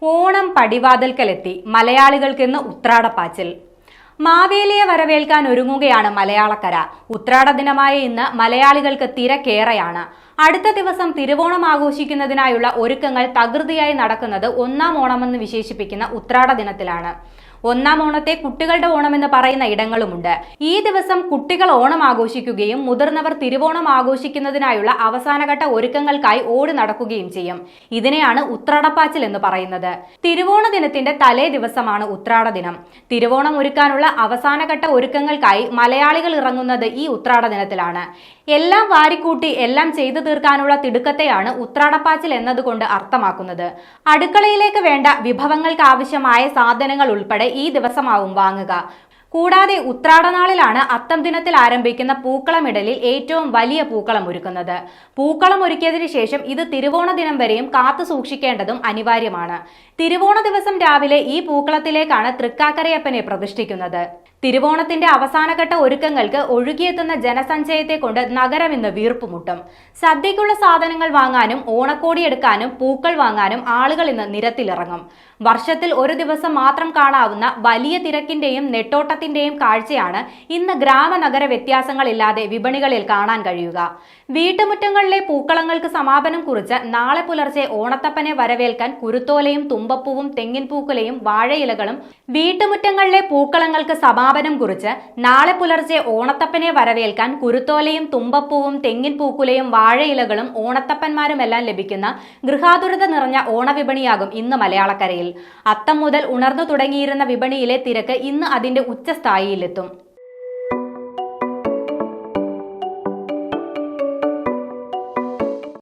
ഓണം പടിവാതിൽക്കലെത്തി മലയാളികൾക്കിന്ന് ഉത്രാടപ്പാച്ചിൽ. മാവേലിയെ വരവേൽക്കാൻ ഒരുങ്ങുകയാണ് മലയാളക്കര. ഉത്രാട ദിനമായ ഇന്ന് മലയാളികൾക്ക് തിരക്കേറെയാണ്. അടുത്ത ദിവസം തിരുവോണം ആഘോഷിക്കുന്നതിനായുള്ള ഒരുക്കങ്ങൾ തകൃതിയായി നടക്കുന്നത് ഒന്നാം ഓണമെന്ന് വിശേഷിപ്പിക്കുന്ന ഉത്രാട ദിനത്തിലാണ്. ഒന്നാം ഓണത്തെ കുട്ടികളുടെ ഓണമെന്ന് പറയുന്ന ഇടങ്ങളുമുണ്ട്. ഈ ദിവസം കുട്ടികൾ ഓണം ആഘോഷിക്കുകയും മുതിർന്നവർ തിരുവോണം ആഘോഷിക്കുന്നതിനായുള്ള അവസാനഘട്ട ഒരുക്കങ്ങൾക്കായി ഓടി നടക്കുകയും ചെയ്യും. ഇതിനെയാണ് ഉത്രാടപ്പാച്ചിൽ എന്ന് പറയുന്നത്. തിരുവോണ ദിനത്തിന്റെ തലേ ദിവസമാണ് ഉത്രാട ദിനം. തിരുവോണം ഒരുക്കാനുള്ള അവസാനഘട്ട ഒരുക്കങ്ങൾക്കായി മലയാളികൾ ഇറങ്ങുന്നത് ഈ ഉത്രാട ദിനത്തിലാണ്. എല്ലാം വാരിക്കൂട്ടി എല്ലാം ചെയ്തു തീർക്കാനുള്ള തിടുക്കത്തെയാണ് ഉത്രാടപ്പാച്ചിൽ എന്നതുകൊണ്ട് അർത്ഥമാക്കുന്നത്. അടുക്കളയിലേക്ക് വേണ്ട വിഭവങ്ങൾക്ക് ആവശ്യമായ സാധനങ്ങൾ ഉൾപ്പെടെ ഈ ദിവസമാവും വാങ്ങുക. കൂടാതെ ഉത്രാടനാളിലാണ് അത്തം ദിനത്തിൽ ആരംഭിക്കുന്ന പൂക്കളമിടലിൽ ഏറ്റവും വലിയ പൂക്കളം ഒരുക്കുന്നത്. പൂക്കളം ഒരുക്കിയതിനു ശേഷം ഇത് തിരുവോണ ദിനം വരെയും കാത്തു സൂക്ഷിക്കേണ്ടതും അനിവാര്യമാണ്. തിരുവോണ ദിവസം രാവിലെ ഈ പൂക്കളത്തിലേക്കാണ് തൃക്കാക്കരയപ്പനെ പ്രതിഷ്ഠിക്കുന്നത്. തിരുവോണത്തിന്റെ അവസാനഘട്ട ഒരുക്കങ്ങൾക്ക് ഒഴുകിയെത്തുന്ന ജനസഞ്ചയത്തെ കൊണ്ട് നഗരം ഇന്ന് വീർപ്പുമുട്ടും. സദ്യക്കുള്ള സാധനങ്ങൾ വാങ്ങാനും ഓണക്കോടി എടുക്കാനും പൂക്കൾ വാങ്ങാനും ആളുകൾ ഇന്ന് നിരത്തിലിറങ്ങും. വർഷത്തിൽ ഒരു ദിവസം മാത്രം കാണാവുന്ന വലിയ തിരക്കിന്റെയും നെട്ടോട്ടത്തിന്റെയും കാഴ്ചയാണ് ഇന്ന് ഗ്രാമനഗര വ്യത്യാസങ്ങളില്ലാതെ വിപണികളിൽ കാണാൻ കഴിയുക. വീട്ടുമുറ്റങ്ങളിലെ പൂക്കളങ്ങൾക്ക് സമാപനം കുറിച്ച് നാളെ പുലർച്ചെ ഓണത്തപ്പനെ വരവേൽക്കാൻ കുരുത്തോലയും തുമ്പപ്പൂവും തെങ്ങിൻ പൂക്കുലയും വാഴയിലകളും വീട്ടുമുറ്റങ്ങളിലെ പൂക്കളങ്ങൾക്ക് സമാപനം കുറിച്ച് നാളെ പുലർച്ചെ ഓണത്തപ്പനെ വരവേൽക്കാൻ കുരുത്തോലയും തുമ്പപ്പൂവും തെങ്ങിൻ പൂക്കുലയും വാഴയിലകളും ഓണത്തപ്പന്മാരുമെല്ലാം ലഭിക്കുന്ന ഗൃഹാതുരത നിറഞ്ഞ ഓണവിപണിയാകും ഇന്ന് മലയാളക്കരയിൽ. അത്തം മുതൽ ഉണർന്നു തുടങ്ങിയിരുന്ന വിപണിയിലെ തിരക്ക് ഇന്ന് അതിന്റെ ഉച്ചസ്ഥായിയിലെത്തും.